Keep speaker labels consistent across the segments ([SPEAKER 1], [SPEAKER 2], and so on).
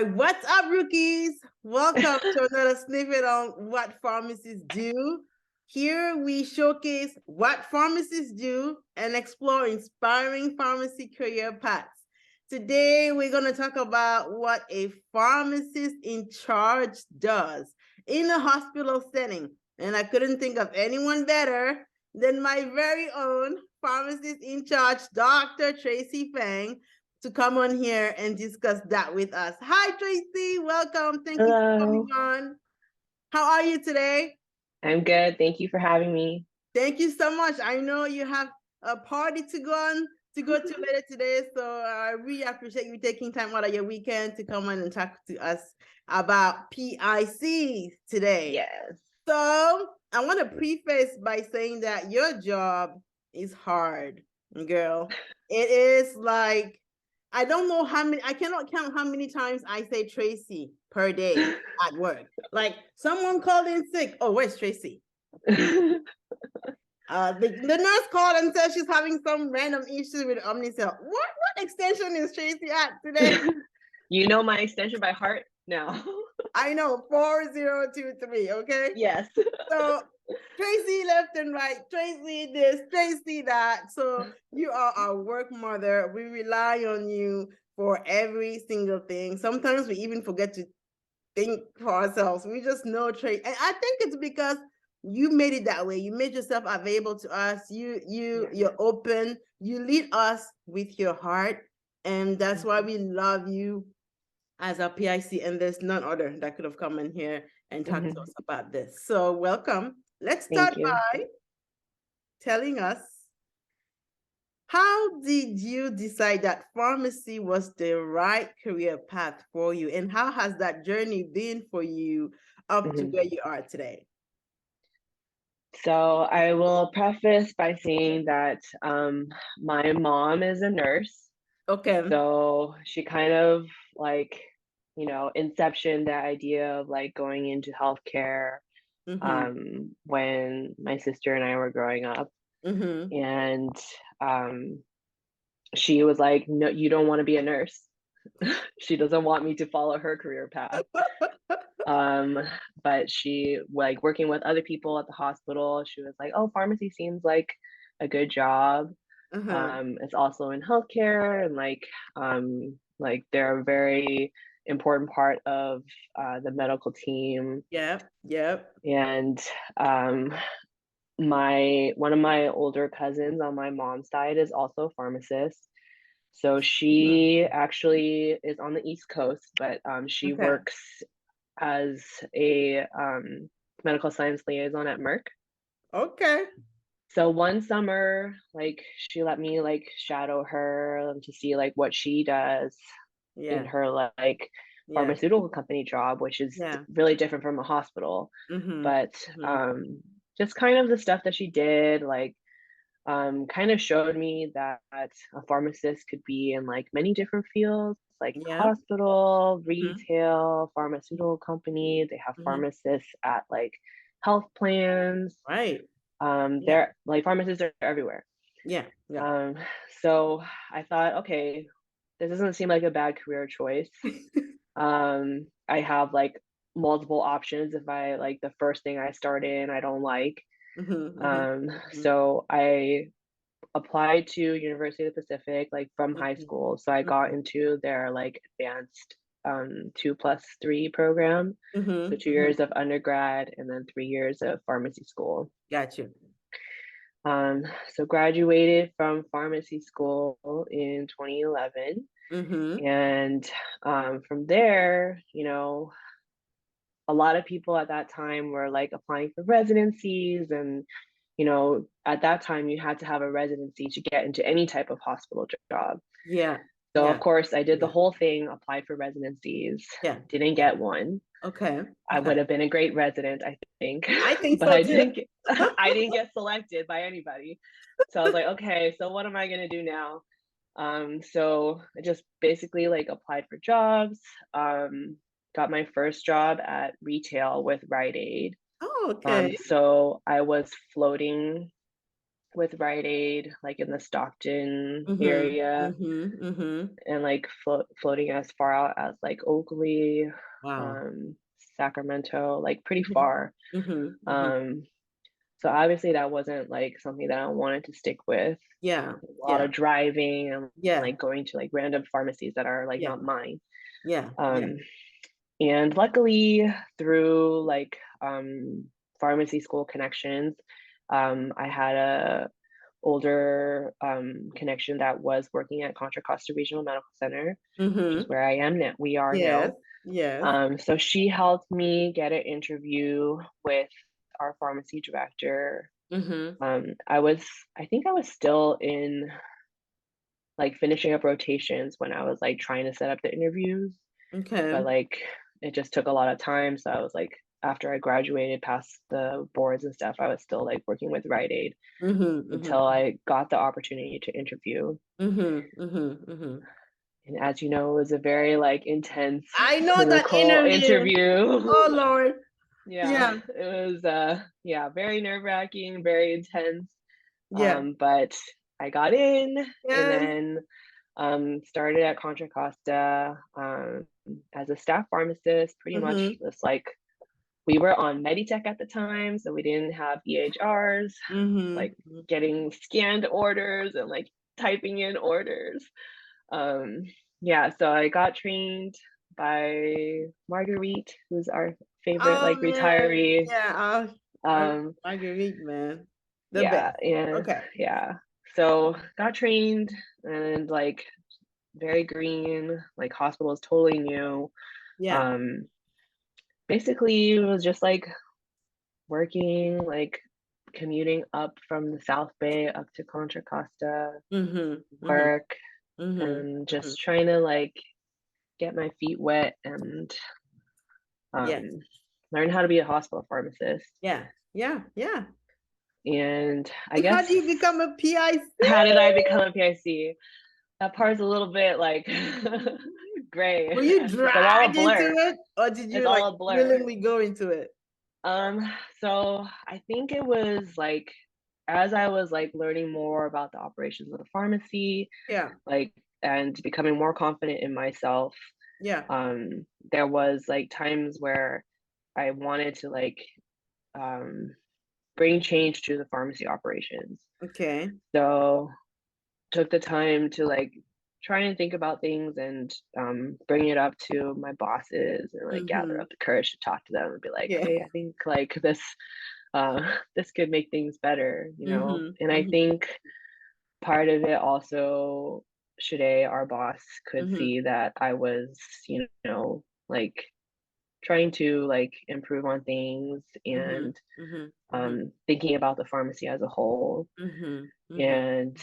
[SPEAKER 1] What's up, rookies? Welcome to another snippet on what pharmacists do. Here we showcase what pharmacists do and explore inspiring pharmacy career paths. Today, we're going to talk about what a pharmacist in charge does in a hospital setting. And I couldn't think of anyone better than my very own pharmacist in charge, Dr. Tracy Feng, to come on here and discuss that with us. Hi, Tracy. Welcome. Thank you for coming on. How are you today?
[SPEAKER 2] I'm good. Thank you for having me.
[SPEAKER 1] Thank you so much. I know you have a party to go to later today, so I really appreciate you taking time out of your weekend to come on and talk to us about PIC today.
[SPEAKER 2] Yes.
[SPEAKER 1] So I want to preface by saying that your job is hard, girl. It is like, I don't know how many, I cannot count how many times I say Tracy per day at work. Like someone called in sick. Oh, where's Tracy? The nurse called and said she's having some random issue with Omnicell. What extension is Tracy at today?
[SPEAKER 2] You know my extension by heart now.
[SPEAKER 1] I know, 4023, okay?
[SPEAKER 2] Yes.
[SPEAKER 1] So Tracy left and right, Tracy this, Tracy that. So you are our work mother. We rely on you for every single thing. Sometimes we even forget to think for ourselves. We just know Tracy. And I think it's because you made it that way. You made yourself available to us. You're open. You lead us with your heart. And that's why we love you as a PIC, and there's none other that could have come in here and talked to us about this. So welcome. Let's start by telling us, how did you decide that pharmacy was the right career path for you? And how has that journey been for you up to where you are today?
[SPEAKER 2] So I will preface by saying that my mom is a nurse.
[SPEAKER 1] Okay.
[SPEAKER 2] So she kind of like, inception the idea of like going into healthcare when my sister and I were growing up. And she was like, no, you don't want to be a nurse. She doesn't want me to follow her career path. But she, like, working with other people at the hospital, she was like, oh, pharmacy seems like a good job. It's also in healthcare, and like they're a very important part of the medical team.
[SPEAKER 1] Yep.
[SPEAKER 2] And one of my older cousins on my mom's side is also a pharmacist. So she actually is on the East Coast, but she works as a medical science liaison at Merck.
[SPEAKER 1] Okay.
[SPEAKER 2] So one summer, like she let me like shadow her to see like what she does in her like pharmaceutical company job, which is really different from a hospital. But just kind of the stuff that she did, like kind of showed me that a pharmacist could be in like many different fields, like hospital, retail, pharmaceutical company. They have pharmacists at like health plans.
[SPEAKER 1] Right.
[SPEAKER 2] They're like pharmacists are everywhere. So I thought, okay, this doesn't seem like a bad career choice. I have like multiple options if I like the first thing I start in I don't like. So I applied to University of the Pacific like from high school. So I got into their like advanced 2+3 program. So 2 years of undergrad and then 3 years of pharmacy school.
[SPEAKER 1] Got you.
[SPEAKER 2] So graduated from pharmacy school in 2011. And from there, a lot of people at that time were like applying for residencies, and at that time you had to have a residency to get into any type of hospital job. So of course I did the whole thing, applied for residencies, didn't get one. I would have been a great resident, I think. But
[SPEAKER 1] so
[SPEAKER 2] I didn't get selected by anybody. So I was like, okay, so what am I gonna do now? So I just basically like applied for jobs, got my first job at retail with Rite Aid.
[SPEAKER 1] Oh, okay.
[SPEAKER 2] So I was floating with Rite Aid, like in the Stockton area, and like floating as far out as like Oakley,
[SPEAKER 1] Wow.
[SPEAKER 2] Sacramento, like pretty far. So obviously that wasn't like something that I wanted to stick with.
[SPEAKER 1] Yeah.
[SPEAKER 2] A lot of driving and
[SPEAKER 1] Yeah.
[SPEAKER 2] like going to like random pharmacies that are like not mine.
[SPEAKER 1] Yeah.
[SPEAKER 2] And luckily through like pharmacy school connections, I had a older connection that was working at Contra Costa Regional Medical Center, which is where I am now. We are now.
[SPEAKER 1] Yes.
[SPEAKER 2] So she helped me get an interview with our pharmacy director. I think I was still in like finishing up rotations when I was like trying to set up the interviews.
[SPEAKER 1] Okay.
[SPEAKER 2] But like it just took a lot of time. So I was like, after I graduated past the boards and stuff, I was still like working with Rite Aid until I got the opportunity to interview. And as you know, it was a very like intense,
[SPEAKER 1] I know that
[SPEAKER 2] interview.
[SPEAKER 1] Oh Lord.
[SPEAKER 2] Yeah. It was very nerve-wracking, very intense. But I got in and then started at Contra Costa as a staff pharmacist, pretty much just like we were on Meditech at the time, so we didn't have EHRs, like getting scanned orders and like typing in orders. So I got trained by Marguerite, who's our favorite like retiree.
[SPEAKER 1] Marguerite, man. The
[SPEAKER 2] best. So got trained and like very green, like hospital is totally new. Basically it was just like working, like commuting up from the South Bay up to Contra Costa, work, and just trying to like get my feet wet and learn how to be a hospital pharmacist. And I guess,
[SPEAKER 1] how do you become a PIC?
[SPEAKER 2] How did I become a PIC? That part's a little bit like gray.
[SPEAKER 1] Were you dragged into it, or did you like willingly go into it?
[SPEAKER 2] So I think it was like as I was like learning more about the operations of the pharmacy, like and becoming more confident in myself, there was like times where I wanted to like bring change to the pharmacy operations. So took the time to like try and think about things and bring it up to my bosses and like gather up the courage to talk to them and be like, hey, I think like this could make things better, you know. And I think part of it also, Shade, our boss, could see that I was, you know, like trying to like improve on things and thinking about the pharmacy as a whole. And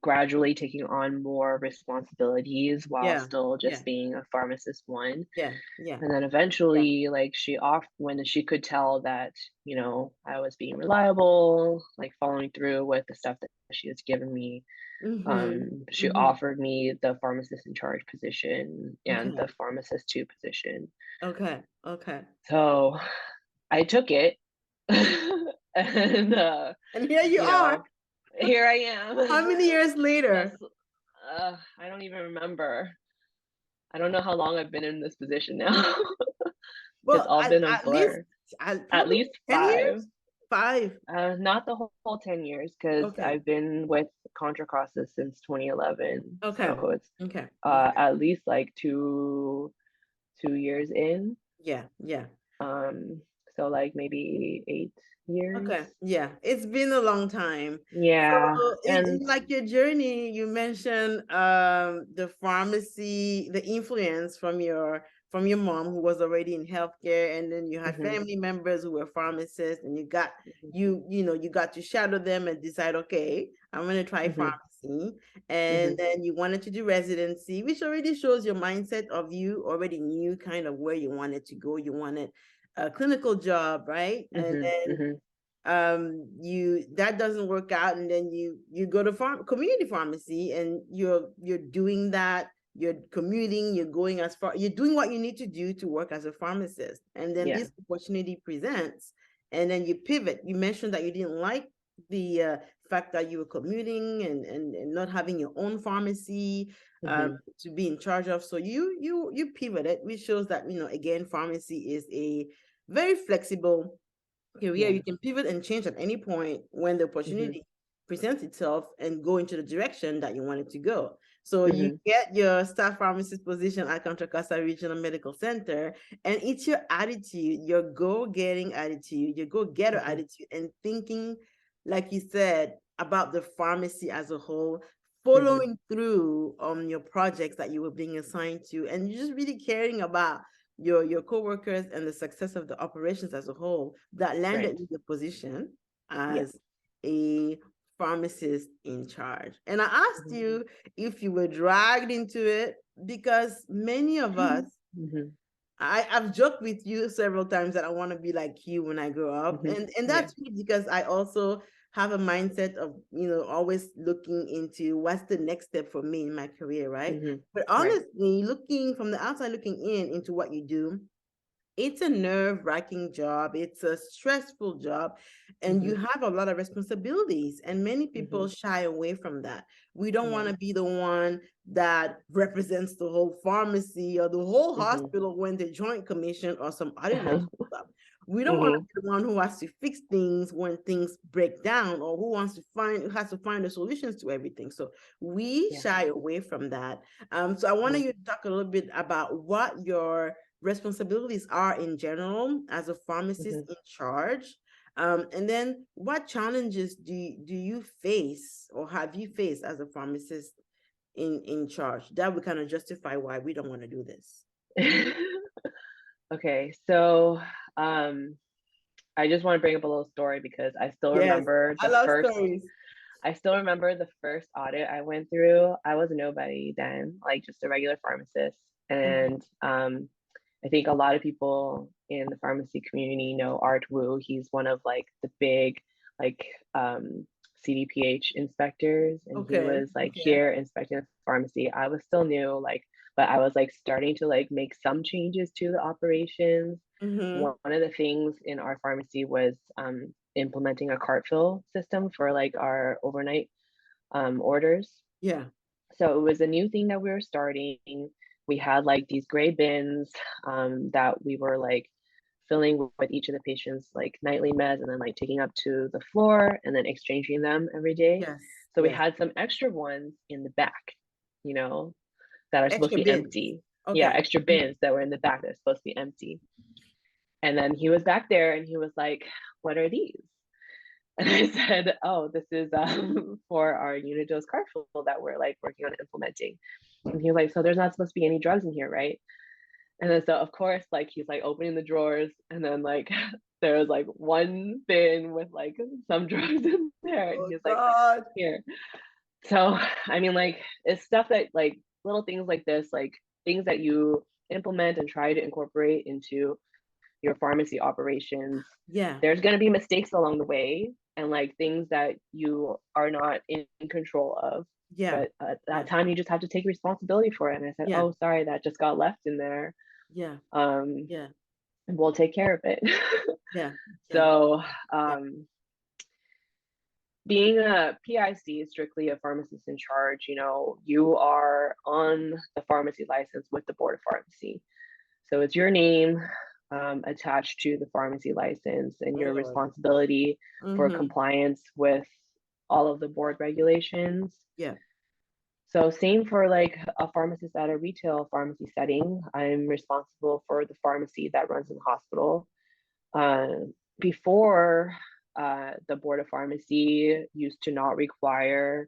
[SPEAKER 2] gradually taking on more responsibilities while still just being a pharmacist one. And then eventually like when she could tell that, you know, I was being reliable, like following through with the stuff that she was giving me, she offered me the pharmacist in charge position and the pharmacist 2 position. So I took it. and
[SPEAKER 1] here you are.
[SPEAKER 2] Here I am.
[SPEAKER 1] How many years later?
[SPEAKER 2] I don't even remember. I don't know how long I've been in this position now. It's all been a blur. At least 5
[SPEAKER 1] years? 5.
[SPEAKER 2] Not the whole 10 years, because I've been with Contra Costa since 2011. So it's at least like 2 years in. So like maybe 8 years.
[SPEAKER 1] It's been a long time. So in like your journey, you mentioned the pharmacy, the influence from your mom, who was already in healthcare, and then you had family members who were pharmacists, and you got you got to shadow them and decide, okay, I'm going to try pharmacy. And then you wanted to do residency, which already shows your mindset of you already knew kind of where you wanted to go. You wanted a clinical job, right? And then that doesn't work out, and then you go to community pharmacy, and you're doing that, you're commuting, you're going as far, you're doing what you need to do to work as a pharmacist, and then this opportunity presents, and then you pivot. You mentioned that you didn't like the fact that you were commuting and not having your own pharmacy to be in charge of. So you pivoted, which shows that, again, pharmacy is a very flexible career. You can pivot and change at any point when the opportunity presents itself and go into the direction that you wanted to go. So you get your staff pharmacist position at Contra Costa Regional Medical Center, and it's your attitude, your go-getting attitude, your go-getter attitude, and thinking, like you said, about the pharmacy as a whole, following through on your projects that you were being assigned to, and you're just really caring about your coworkers and the success of the operations as a whole, that landed in the position as a pharmacist in charge. And I asked you if you were dragged into it, because many of us, I've joked with you several times that I want to be like you when I grow up. And that's because I also have a mindset of, always looking into what's the next step for me in my career, right? But honestly, looking from the outside, looking into what you do, it's a nerve-wracking job. It's a stressful job, and you have a lot of responsibilities, and many people shy away from that. We don't want to be the one that represents the whole pharmacy or the whole hospital when the Joint Commission or some auditors show up. We don't want to be the one who has to fix things when things break down, or who has to find the solutions to everything. So we shy away from that. So I wanted you to talk a little bit about what your responsibilities are in general as a pharmacist in charge. And then what challenges do you face, or have you faced as a pharmacist in charge, that would kind of justify why we don't want to do this?
[SPEAKER 2] Okay, so I just want to bring up a little story, because I still remember I still remember the first audit I went through. I was a nobody then, like just a regular pharmacist. And I think a lot of people in the pharmacy community know Art Wu. He's one of like the big CDPH inspectors, and he was like here inspecting the pharmacy. I was still new, but I was like starting to like make some changes to the operations. One of the things in our pharmacy was implementing a cart fill system for like our overnight orders. So it was a new thing that we were starting. We had like these gray bins that we were like filling with each of the patients like nightly meds, and then like taking up to the floor and then exchanging them every day. So we had some extra ones in the back, that are supposed to be empty. Extra bins that were in the back that are supposed to be empty. And then he was back there and he was like, "What are these?" And I said, "Oh, this is for our unit dose cart fill that we're like working on implementing." And he was like, "So there's not supposed to be any drugs in here, right?" And then so of course, like he's like opening the drawers, and then like there was like one bin with like some drugs in there, and he's like, "Here." So I mean, like it's stuff that like little things like this, like things that you implement and try to incorporate into your pharmacy operations. There's going to be mistakes along the way, and like things that you are not in control of. But at that time, you just have to take responsibility for it. And I said, "Oh, sorry, that just got left in there. We'll take care of it." So being a PIC, strictly a pharmacist in charge, you are on the pharmacy license with the Board of Pharmacy. So it's your name attached to the pharmacy license, and your responsibility for compliance with all of the board regulations. So same for like a pharmacist at a retail pharmacy setting. I'm responsible for the pharmacy that runs in the hospital. Before, the Board of Pharmacy used to not require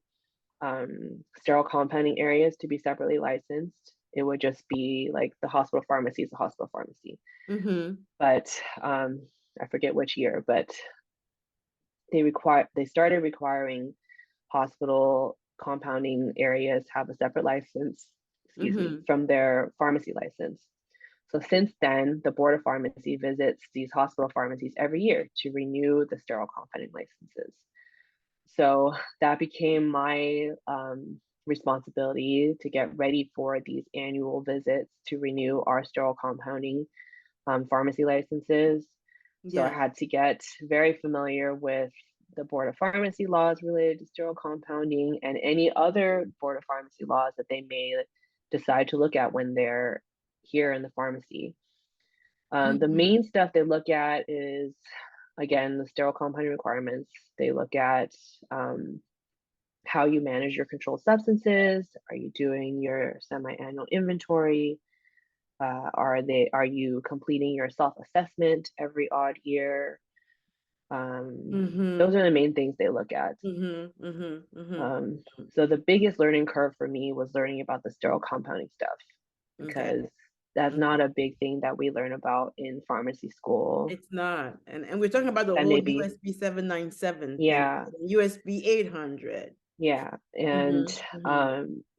[SPEAKER 2] sterile compounding areas to be separately licensed. It would just be like the hospital pharmacy is a hospital pharmacy. But I forget which year, but they started requiring hospital compounding areas have a separate license, from their pharmacy license. So since then, the Board of Pharmacy visits these hospital pharmacies every year to renew the sterile compounding licenses. So that became my responsibility to get ready for these annual visits to renew our sterile compounding pharmacy licenses. So I had to get very familiar with the Board of Pharmacy laws related to sterile compounding and any other Board of Pharmacy laws that they may decide to look at when they're here in the pharmacy. The main stuff they look at is, again, the sterile compounding requirements. They look at how you manage your controlled substances. Are you doing your semi-annual inventory? Are you completing your self-assessment every odd year? Those are the main things they look at. So the biggest learning curve for me was learning about the sterile compounding stuff, because that's not a big thing that we learn about in pharmacy school.
[SPEAKER 1] It's not. And we're talking about the whole USB 797
[SPEAKER 2] yeah
[SPEAKER 1] thing, USB 800.
[SPEAKER 2] Yeah, and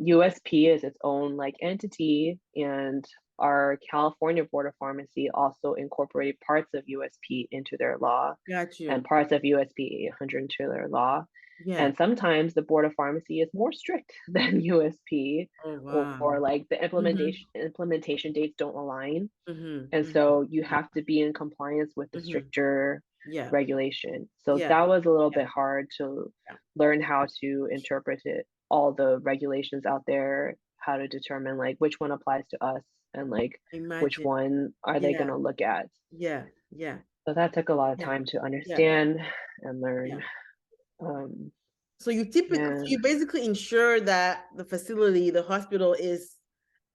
[SPEAKER 2] USP is its own like entity, and our California Board of Pharmacy also incorporated parts of USP into their law.
[SPEAKER 1] Got you.
[SPEAKER 2] And parts of USP 800 into their law. And sometimes the Board of Pharmacy is more strict than USP, or like the implementation dates don't align. And so you have to be in compliance with the stricter regulation. So that was a little bit hard to learn how to interpret it, all the regulations out there, how to determine like which one applies to us and like which one are they going to look at. So that took a lot of time to understand and learn.
[SPEAKER 1] So you basically ensure that the facility, the hospital is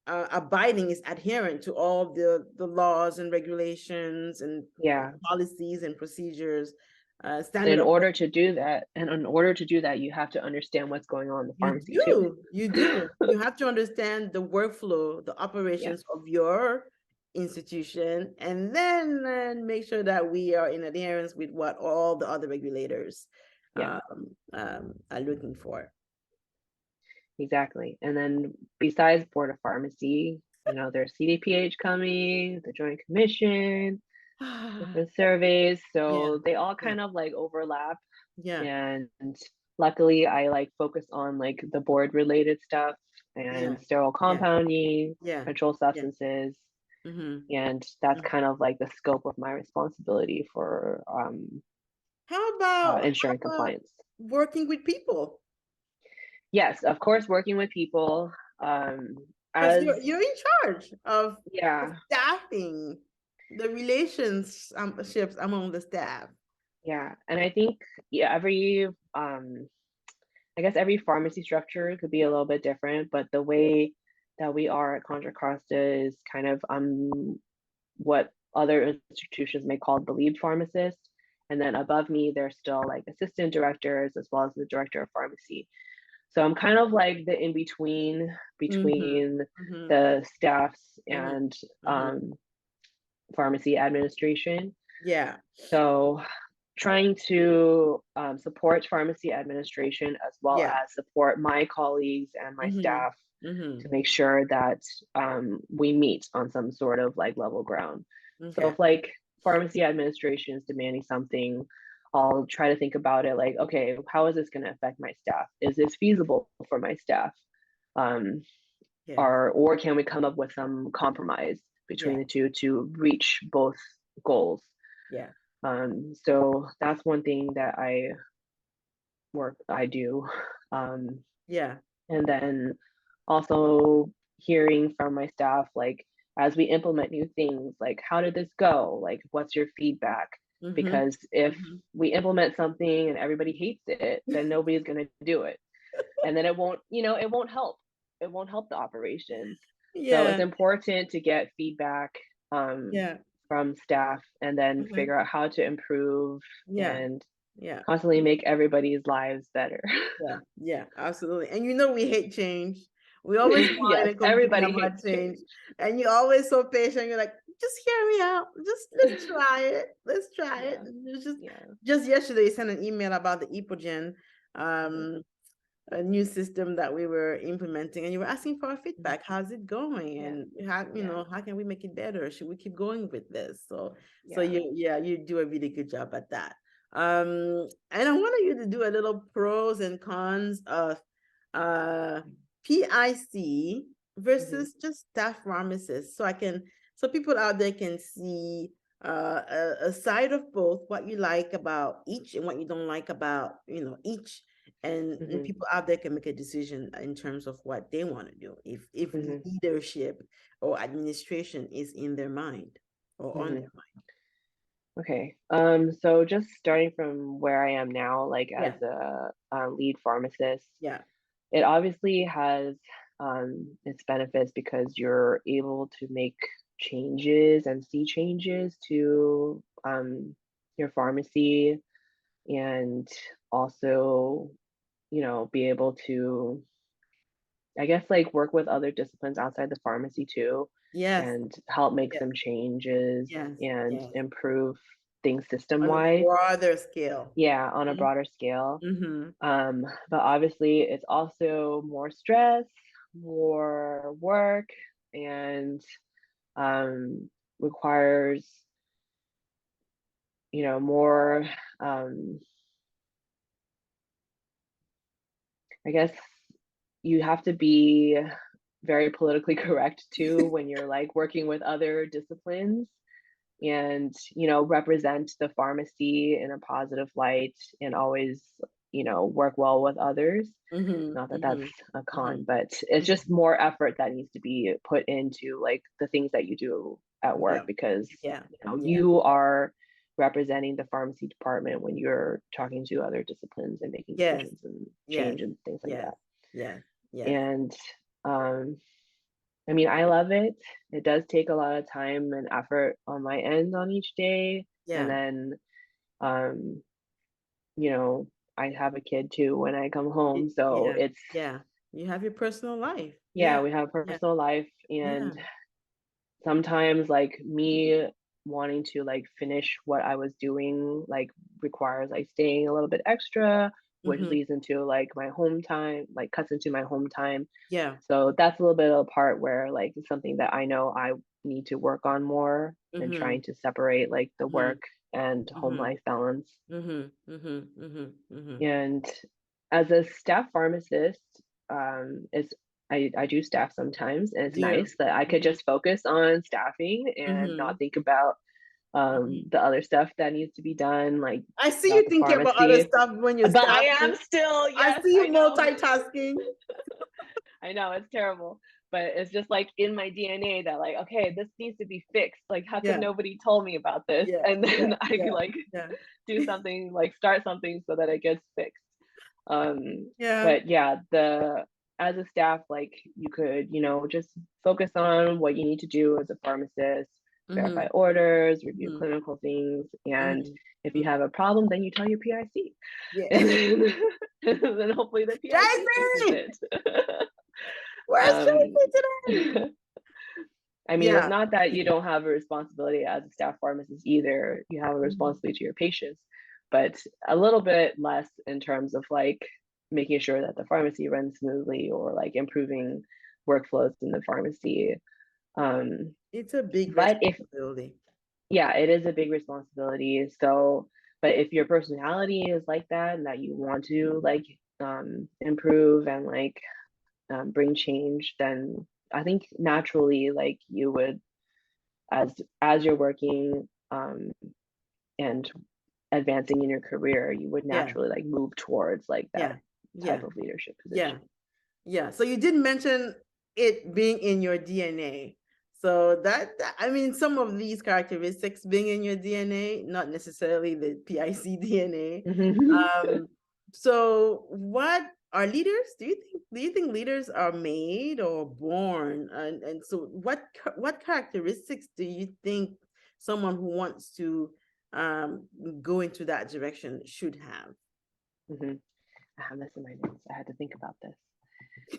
[SPEAKER 1] adherent to all the laws and regulations and policies and procedures.
[SPEAKER 2] In order to do that, you have to understand what's going on in the pharmacy too.
[SPEAKER 1] You do. You have to understand the workflow, the operations of your institution, and then make sure that we are in adherence with what all the other regulators are looking for.
[SPEAKER 2] Exactly. And then besides Board of Pharmacy, there's CDPH coming, the Joint Commission, different surveys. So they all kind of like overlap. And luckily I like focus on like the board related stuff and sterile compounding, controlled substances. And that's kind of like the scope of my responsibility for
[SPEAKER 1] how about
[SPEAKER 2] ensuring compliance.
[SPEAKER 1] Working with people?
[SPEAKER 2] Yes, of course, working with people.
[SPEAKER 1] As you're in charge of staffing, the relationships among the staff.
[SPEAKER 2] Yeah, and I think every pharmacy structure could be a little bit different, but the way that we are at Contra Costa is kind of what other institutions may call the lead pharmacist. And then above me, there's still like assistant directors as well as the director of pharmacy. So I'm kind of like the in-between between the staffs and pharmacy administration. So trying to support pharmacy administration as well as support my colleagues and my staff to make sure that we meet on some sort of like level ground. So if like pharmacy administration is demanding something, I'll try to think about it like, okay, how is this going to affect my staff? Is this feasible for my staff? Or can we come up with some compromise between the two to reach both goals? So that's one thing that I do. And then also hearing from my staff, like as we implement new things, like how did this go? Like what's your feedback? Because if we implement something and everybody hates it, then nobody's going to do it. And then it won't help. It won't help the operations. So it's important to get feedback from staff and then figure out how to improve and constantly make everybody's lives better.
[SPEAKER 1] Absolutely. And we hate change. We always want
[SPEAKER 2] everybody
[SPEAKER 1] hates change. And you're always so patient. You're like, just hear me out. Let's try it. Let's try it. Just yesterday, you sent an email about the Inpatient, a new system that we were implementing, and you were asking for our feedback. How's it going? And how can we make it better? Should we keep going with this? So you do a really good job at that. And I wanted you to do a little pros and cons of PIC versus just staff pharmacists, so people out there can see a side of both, what you like about each and what you don't like about, each. And people out there can make a decision in terms of what they want to do. If leadership or administration is in their mind or on their mind.
[SPEAKER 2] Okay. So just starting from where I am now, like as a lead pharmacist, it obviously has its benefits because you're able to make changes and see changes to your pharmacy, and also, be able to, I guess, like work with other disciplines outside the pharmacy too, and help make some changes and improve things
[SPEAKER 1] On a
[SPEAKER 2] system-wide.
[SPEAKER 1] broader scale.
[SPEAKER 2] Yeah, on a broader scale. But obviously it's also more stress, more work, and requires, more, I guess you have to be very politically correct too when you're like working with other disciplines, and represent the pharmacy in a positive light, and always work well with others. Not that that's a con, but it's just more effort that needs to be put into like the things that you do at work, because you are representing the pharmacy department when you're talking to other disciplines and making decisions and change and things like that. And I mean, I love it. It does take a lot of time and effort on my end on each day. And then, I have a kid too when I come home. So it's,
[SPEAKER 1] you have your personal life.
[SPEAKER 2] we have personal life. And sometimes like me wanting to like finish what I was doing, like requires like staying a little bit extra, which leads into like my home time, like cuts into my home time. So that's a little bit of a part where like it's something that I know I need to work on more, and trying to separate like the work and home life balance. And as a staff pharmacist, it's I do staff sometimes, and it's nice that I could just focus on staffing and not think about the other stuff that needs to be done, like
[SPEAKER 1] I see you thinking about other stuff when you're
[SPEAKER 2] but
[SPEAKER 1] staffing.
[SPEAKER 2] I am still,
[SPEAKER 1] I see you multitasking.
[SPEAKER 2] I know, it's terrible, but it's just like in my DNA that like, okay, this needs to be fixed. Like, how come nobody told me about this? And then I can like do something, like start something so that it gets fixed. But as a staff, like you could, just focus on what you need to do as a pharmacist, verify orders, review clinical things, and if you have a problem, then you tell your PIC. And then hopefully the PIC fixes it.
[SPEAKER 1] Where's Tracy today?
[SPEAKER 2] I mean, it's not that you don't have a responsibility as a staff pharmacist either. You have a responsibility to your patients, but a little bit less in terms of like making sure that the pharmacy runs smoothly, or like improving workflows in the pharmacy.
[SPEAKER 1] It's a big responsibility.
[SPEAKER 2] It is a big responsibility. So, but if your personality is like that, and that you want to like improve and like bring change, then I think naturally, like you would, as you're working and advancing in your career, you would naturally like move towards like that type of leadership position.
[SPEAKER 1] So you did mention it being in your DNA. So that I mean, some of these characteristics being in your DNA, not necessarily the PIC DNA. So what are leaders? Do you think leaders are made or born? And so what characteristics do you think someone who wants to go into that direction should have?
[SPEAKER 2] I have this in my notes. I had to think about this.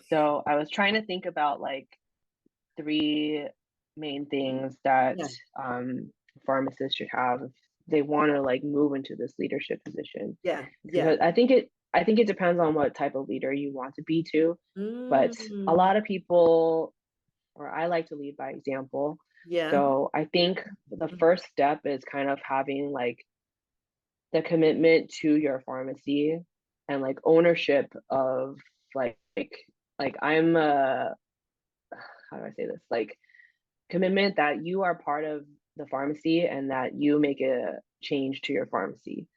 [SPEAKER 2] So I was trying to think about like 3 main things that pharmacists should have if they want to like move into this leadership position. I think it depends on what type of leader you want to be too. But a lot of people, or I like to lead by example. So I think the first step is kind of having like the commitment to your pharmacy and like ownership of like I'm how do I say this? Like commitment that you are part of the pharmacy and that you make a change to your pharmacy.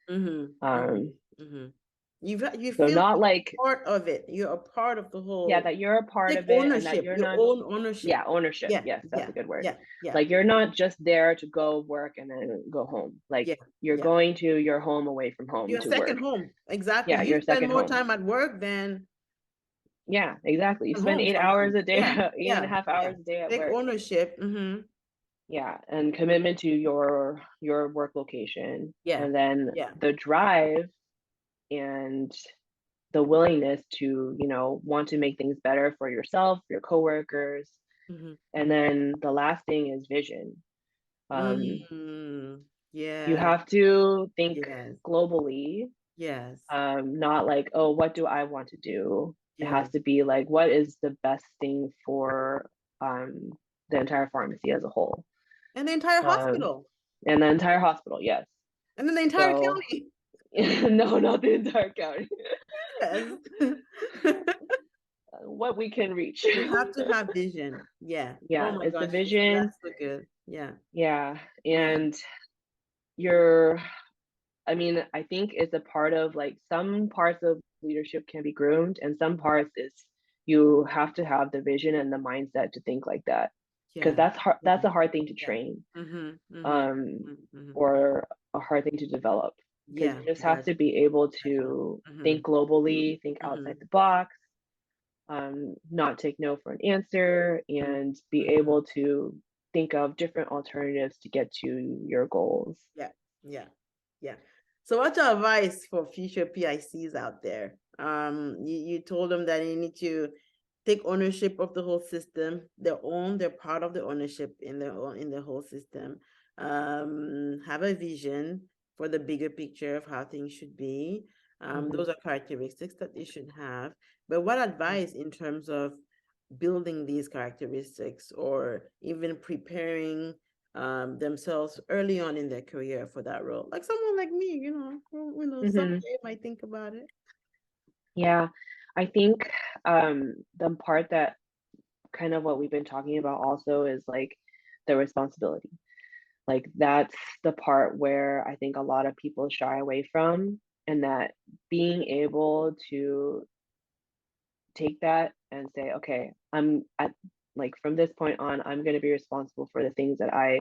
[SPEAKER 1] You
[SPEAKER 2] So
[SPEAKER 1] feel
[SPEAKER 2] not like
[SPEAKER 1] part of it. You're a part of the whole.
[SPEAKER 2] Yeah, that you're a part of it and that you're
[SPEAKER 1] your
[SPEAKER 2] not
[SPEAKER 1] own ownership.
[SPEAKER 2] Yeah, ownership.
[SPEAKER 1] Yeah,
[SPEAKER 2] yes, that's a good word.
[SPEAKER 1] Yeah.
[SPEAKER 2] Like you're not just there to go work and then go home. Like you're going to your home away from home
[SPEAKER 1] your
[SPEAKER 2] to
[SPEAKER 1] second
[SPEAKER 2] work.
[SPEAKER 1] home. Exactly.
[SPEAKER 2] Yeah,
[SPEAKER 1] you
[SPEAKER 2] your
[SPEAKER 1] spend
[SPEAKER 2] second
[SPEAKER 1] more
[SPEAKER 2] home.
[SPEAKER 1] time at work than
[SPEAKER 2] Yeah, exactly. You spend
[SPEAKER 1] home
[SPEAKER 2] 8 hours
[SPEAKER 1] sometimes.
[SPEAKER 2] a day, 8.5 hours a day at
[SPEAKER 1] Take
[SPEAKER 2] work.
[SPEAKER 1] ownership.
[SPEAKER 2] Yeah, and commitment to your work location.
[SPEAKER 1] Yeah.
[SPEAKER 2] And then the drive and the willingness to, want to make things better for yourself, your coworkers. And then the last thing is vision. You have to think globally.
[SPEAKER 1] Yes.
[SPEAKER 2] Not like, oh, what do I want to do? It has to be like, what is the best thing for the entire pharmacy as a whole?
[SPEAKER 1] And the entire hospital.
[SPEAKER 2] And the entire hospital, yes.
[SPEAKER 1] And then the entire county.
[SPEAKER 2] No, not the entire county.
[SPEAKER 1] Yes.
[SPEAKER 2] What we can reach.
[SPEAKER 1] You have to have vision. Yeah.
[SPEAKER 2] Yeah,
[SPEAKER 1] Oh my
[SPEAKER 2] it's
[SPEAKER 1] gosh,
[SPEAKER 2] the vision.
[SPEAKER 1] that's so good. Yeah.
[SPEAKER 2] Yeah. And I think it's a part of like some parts of leadership can be groomed and some parts is you have to have the vision and the mindset to think like that. Because that's hard. That's a hard thing to train. Or a hard thing to develop. Because you just have to be able to think globally, think outside the box, not take no for an answer, and be able to think of different alternatives to get to your goals.
[SPEAKER 1] Yeah. So what's your advice for future PICs out there? You told them that you need to take ownership of the whole system. They're part of the ownership in the whole system. Have a vision for the bigger picture of how things should be. Those are characteristics that they should have. But what advice in terms of building these characteristics or even preparing themselves early on in their career for that role? Like someone like me, someday might think about it.
[SPEAKER 2] Yeah, I think the part that kind of what we've been talking about also is like the responsibility. Like that's the part where I think a lot of people shy away from, and that being able to take that and say, okay, from this point on, I'm going to be responsible for the things that I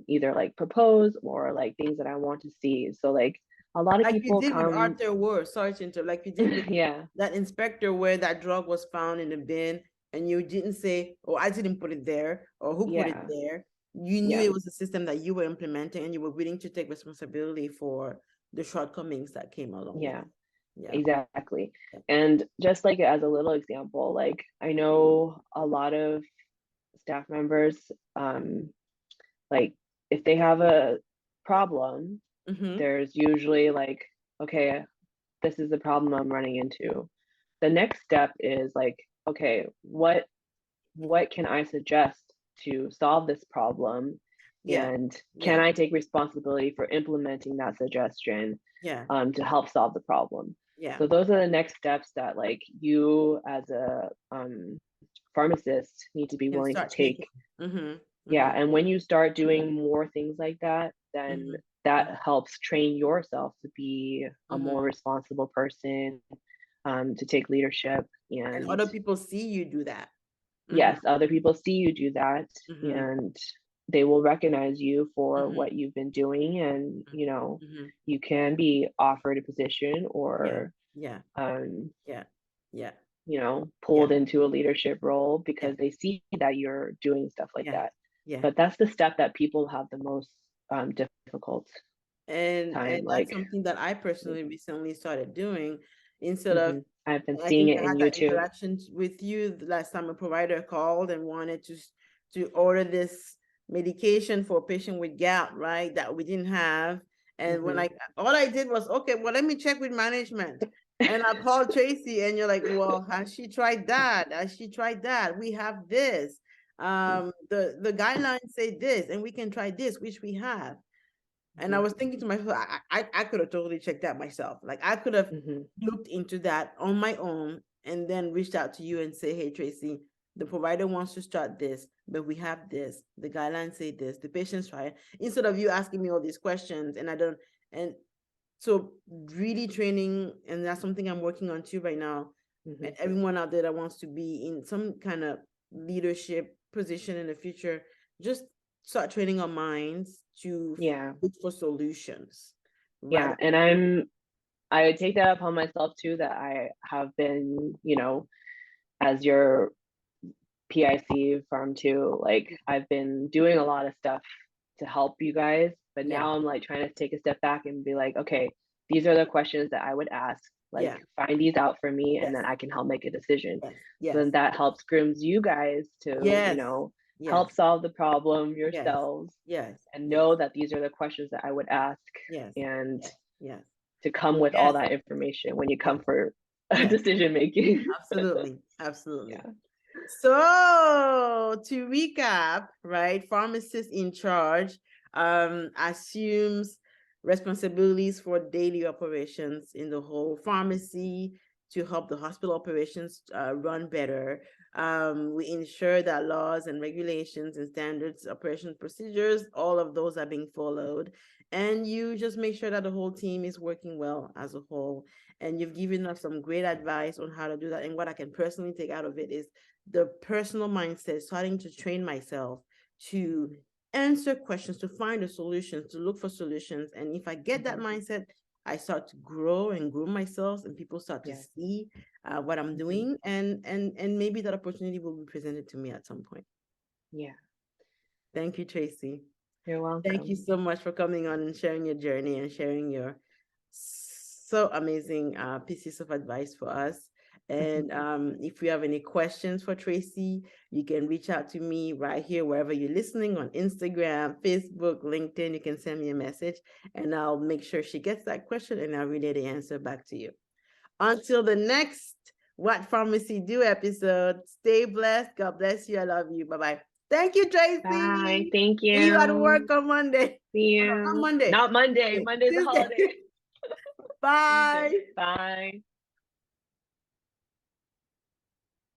[SPEAKER 2] either like propose or like things that I want to see. So like a lot of people
[SPEAKER 1] you did
[SPEAKER 2] come
[SPEAKER 1] with Arthur Ward, Sergeant, like you did with that inspector where that drug was found in the bin, and you didn't say, "Oh, I didn't put it there," or "Who put it there." You knew it was a system that you were implementing, and you were willing to take responsibility for the shortcomings that came along.
[SPEAKER 2] Yeah, exactly. And just like as a little example, like I know a lot of staff members, like if they have a problem, there's usually like, okay, this is the problem I'm running into. The next step is like, okay, what can I suggest to solve this problem? And can I take responsibility for implementing that suggestion to help solve the problem? So those are the next steps that like you as a pharmacist need to be willing to take. And when you start doing more things like that, then that helps train yourself to be a more responsible person, to take leadership, and
[SPEAKER 1] other people see you do that.
[SPEAKER 2] Yes, other people see you do that, and they will recognize you for what you've been doing, and you can be offered a position or pulled into a leadership role because they see that you're doing stuff like that. But that's the step that people have the most difficult
[SPEAKER 1] time. And that's something that I personally recently started doing. Instead of
[SPEAKER 2] I've been seeing it in you too.
[SPEAKER 1] Interactions with you last time a provider called and wanted to order this medication for a patient with gout, right? That we didn't have. And when all I did was, okay, well, let me check with management. And I called Tracy and you're like, well, has she tried that? Has she tried that? We have this. The guidelines say this, and we can try this, which we have. And I was thinking to myself, I could have totally checked that myself. Like I could have looked into that on my own and then reached out to you and say, hey, Tracy, the provider wants to start this, but we have this, the guidelines say this, the patient's try, instead of you asking me all these questions and I don't, and so really training, and that's something I'm working on too right now. And everyone out there that wants to be in some kind of leadership position in the future, just start training our minds to look for solutions.
[SPEAKER 2] Right? Yeah, and I take that upon myself too, that I have been, you know, as your PIC Pharm 2, like I've been doing a lot of stuff to help you guys, but now I'm like trying to take a step back and be like, okay, these are the questions that I would ask, like find these out for me, and then I can help make a decision. So then that helps grooms you guys to, you know, help solve the problem yourselves, and know that these are the questions that I would ask, and to come with all that information when you come for decision making.
[SPEAKER 1] Absolutely. So to recap, right, pharmacist in charge assumes responsibilities for daily operations in the whole pharmacy to help the hospital operations run better. We ensure that laws and regulations and standards, operation procedures, all of those are being followed. And you just make sure that the whole team is working well as a whole. And you've given us some great advice on how to do that. And what I can personally take out of it is the personal mindset, starting to train myself to answer questions, to find the solutions, to look for solutions. And if I get that mindset, I start to grow and groom myself, and people start to see what I'm doing, and maybe that opportunity will be presented to me at some point.
[SPEAKER 2] Yeah.
[SPEAKER 1] Thank you, Tracy.
[SPEAKER 2] You're welcome.
[SPEAKER 1] Thank you so much for coming on and sharing your journey and sharing your so amazing pieces of advice for us. And if you have any questions for Tracy, you can reach out to me right here, wherever you're listening, on Instagram, Facebook, LinkedIn. You can send me a message and I'll make sure she gets that question and I'll relay the answer back to you. Until the next What Pharmacy Do episode, stay blessed. God bless you. I love you. Bye-bye. Thank you, Tracy.
[SPEAKER 2] Bye. Thank you.
[SPEAKER 1] See you at work on Monday.
[SPEAKER 2] See you.
[SPEAKER 1] Not Monday.
[SPEAKER 2] Not Monday. Monday's a holiday.
[SPEAKER 1] Bye.
[SPEAKER 2] Bye.